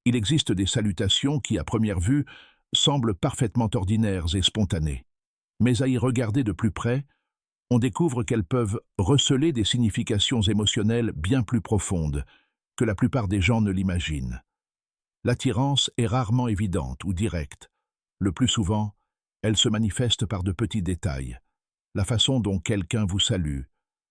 Il existe des salutations qui, à première vue, semblent parfaitement ordinaires et spontanées. Mais à y regarder de plus près, on découvre qu'elles peuvent receler des significations émotionnelles bien plus profondes que la plupart des gens ne l'imaginent. L'attirance est rarement évidente ou directe. Le plus souvent, elle se manifeste par de petits détails. La façon dont quelqu'un vous salue,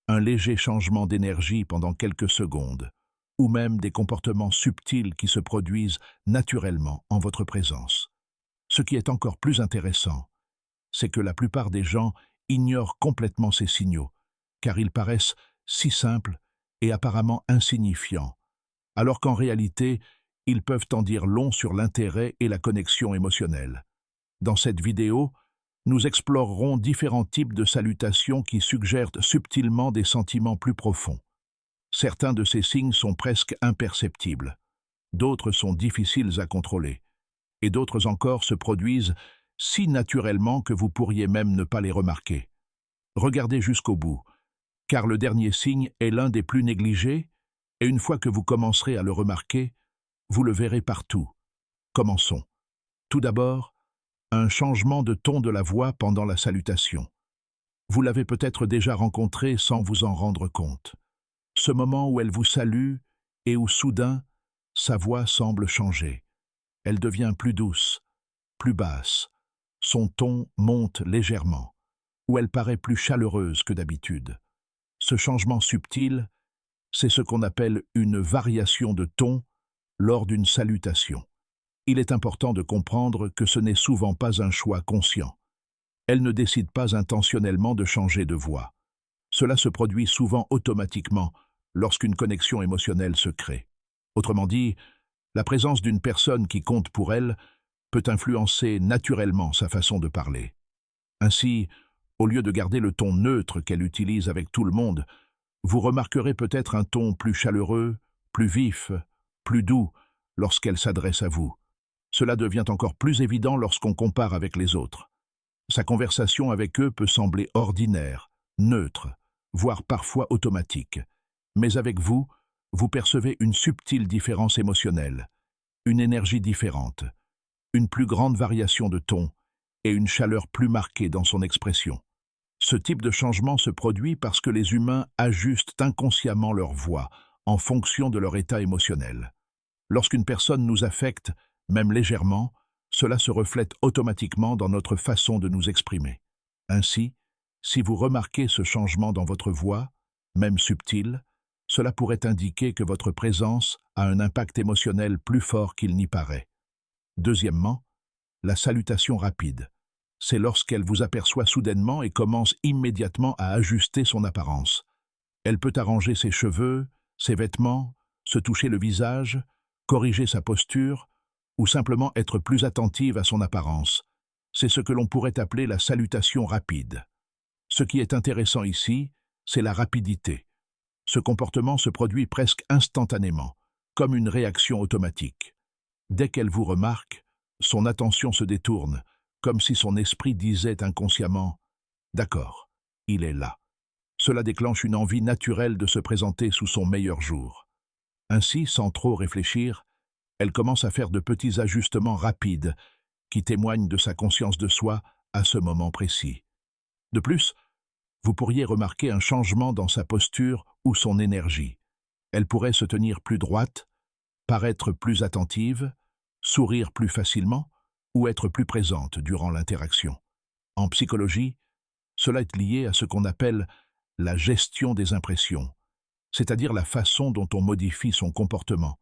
un léger changement d'énergie pendant quelques secondes, ou même des comportements subtils qui se produisent naturellement en votre présence. Ce qui est encore plus intéressant, c'est que la plupart des gens ignorent complètement ces signaux, car ils paraissent si simples et apparemment insignifiants, alors qu'en réalité, ils peuvent en dire long sur l'intérêt et la connexion émotionnelle. Dans cette vidéo, nous explorerons différents types de salutations qui suggèrent subtilement des sentiments plus profonds. Certains de ces signes sont presque imperceptibles, d'autres sont difficiles à contrôler, et d'autres encore se produisent si naturellement que vous pourriez même ne pas les remarquer. Regardez jusqu'au bout, car le dernier signe est l'un des plus négligés, et une fois que vous commencerez à le remarquer, vous le verrez partout. Commençons. Tout d'abord, un changement de ton de la voix pendant la salutation. Vous l'avez peut-être déjà rencontré sans vous en rendre compte. Ce moment où elle vous salue et où soudain, sa voix semble changer. Elle devient plus douce, plus basse. Son ton monte légèrement, ou elle paraît plus chaleureuse que d'habitude. Ce changement subtil, c'est ce qu'on appelle une variation de ton lors d'une salutation. Il est important de comprendre que ce n'est souvent pas un choix conscient. Elle ne décide pas intentionnellement de changer de voix. Cela se produit souvent automatiquement lorsqu'une connexion émotionnelle se crée. Autrement dit, la présence d'une personne qui compte pour elle peut influencer naturellement sa façon de parler. Ainsi, au lieu de garder le ton neutre qu'elle utilise avec tout le monde, vous remarquerez peut-être un ton plus chaleureux, plus vif, plus doux lorsqu'elle s'adresse à vous. Cela devient encore plus évident lorsqu'on compare avec les autres. Sa conversation avec eux peut sembler ordinaire, neutre, voire parfois automatique. Mais avec vous, vous percevez une subtile différence émotionnelle, une énergie différente, une plus grande variation de ton et une chaleur plus marquée dans son expression. Ce type de changement se produit parce que les humains ajustent inconsciemment leur voix en fonction de leur état émotionnel. Lorsqu'une personne nous affecte, même légèrement, cela se reflète automatiquement dans notre façon de nous exprimer. Ainsi, si vous remarquez ce changement dans votre voix, même subtil, cela pourrait indiquer que votre présence a un impact émotionnel plus fort qu'il n'y paraît. Deuxièmement, la salutation rapide. C'est lorsqu'elle vous aperçoit soudainement et commence immédiatement à ajuster son apparence. Elle peut arranger ses cheveux, ses vêtements, se toucher le visage, corriger sa posture, ou simplement être plus attentive à son apparence. C'est ce que l'on pourrait appeler la salutation rapide. Ce qui est intéressant ici, c'est la rapidité. Ce comportement se produit presque instantanément, comme une réaction automatique. Dès qu'elle vous remarque, son attention se détourne, comme si son esprit disait inconsciemment « D'accord, il est là ». Cela déclenche une envie naturelle de se présenter sous son meilleur jour. Ainsi, sans trop réfléchir, elle commence à faire de petits ajustements rapides qui témoignent de sa conscience de soi à ce moment précis. De plus, vous pourriez remarquer un changement dans sa posture ou son énergie. Elle pourrait se tenir plus droite, paraître plus attentive, sourire plus facilement ou être plus présente durant l'interaction. En psychologie, cela est lié à ce qu'on appelle la gestion des impressions, c'est-à-dire la façon dont on modifie son comportement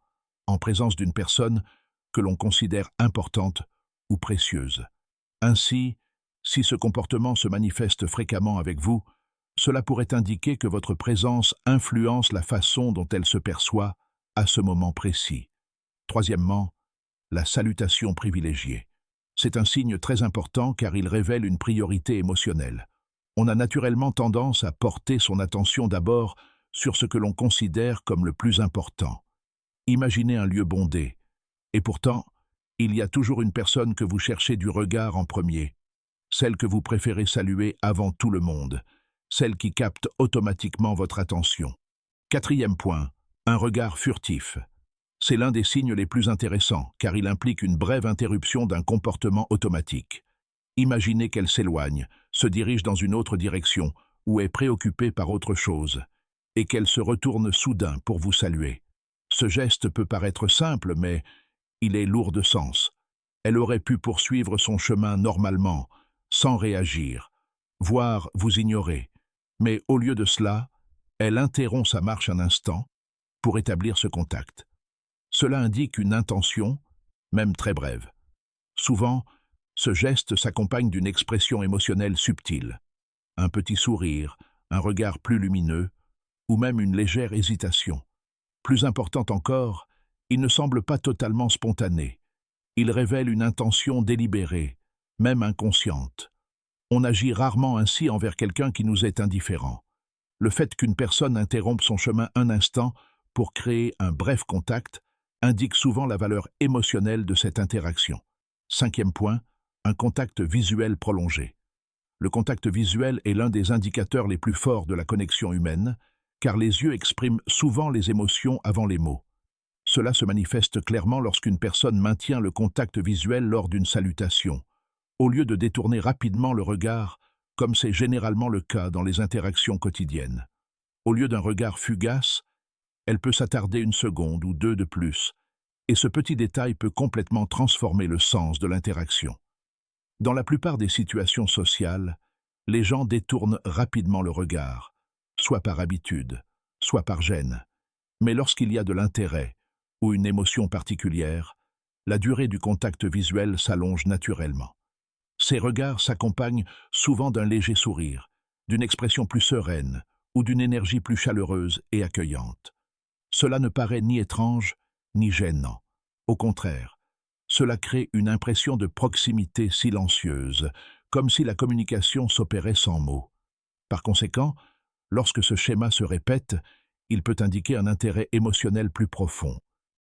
en présence d'une personne que l'on considère importante ou précieuse. Ainsi, si ce comportement se manifeste fréquemment avec vous, cela pourrait indiquer que votre présence influence la façon dont elle se perçoit à ce moment précis. Troisièmement, la salutation privilégiée. C'est un signe très important car il révèle une priorité émotionnelle. On a naturellement tendance à porter son attention d'abord sur ce que l'on considère comme le plus important. Imaginez un lieu bondé, et pourtant, il y a toujours une personne que vous cherchez du regard en premier, celle que vous préférez saluer avant tout le monde, celle qui capte automatiquement votre attention. Quatrième point, un regard furtif. C'est l'un des signes les plus intéressants, car il implique une brève interruption d'un comportement automatique. Imaginez qu'elle s'éloigne, se dirige dans une autre direction, ou est préoccupée par autre chose, et qu'elle se retourne soudain pour vous saluer. Ce geste peut paraître simple, mais il est lourd de sens. Elle aurait pu poursuivre son chemin normalement, sans réagir, voire vous ignorer. Mais au lieu de cela, elle interrompt sa marche un instant pour établir ce contact. Cela indique une intention, même très brève. Souvent, ce geste s'accompagne d'une expression émotionnelle subtile. Un petit sourire, un regard plus lumineux, ou même une légère hésitation. Plus important encore, il ne semble pas totalement spontané. Il révèle une intention délibérée, même inconsciente. On agit rarement ainsi envers quelqu'un qui nous est indifférent. Le fait qu'une personne interrompe son chemin un instant pour créer un bref contact indique souvent la valeur émotionnelle de cette interaction. 5e point, un contact visuel prolongé. Le contact visuel est l'un des indicateurs les plus forts de la connexion humaine, car les yeux expriment souvent les émotions avant les mots. Cela se manifeste clairement lorsqu'une personne maintient le contact visuel lors d'une salutation, au lieu de détourner rapidement le regard, comme c'est généralement le cas dans les interactions quotidiennes. Au lieu d'un regard fugace, elle peut s'attarder une seconde ou deux de plus, et ce petit détail peut complètement transformer le sens de l'interaction. Dans la plupart des situations sociales, les gens détournent rapidement le regard, soit par habitude, soit par gêne. Mais lorsqu'il y a de l'intérêt ou une émotion particulière, la durée du contact visuel s'allonge naturellement. Ces regards s'accompagnent souvent d'un léger sourire, d'une expression plus sereine ou d'une énergie plus chaleureuse et accueillante. Cela ne paraît ni étrange ni gênant. Au contraire, cela crée une impression de proximité silencieuse, comme si la communication s'opérait sans mots. Par conséquent, lorsque ce schéma se répète, il peut indiquer un intérêt émotionnel plus profond,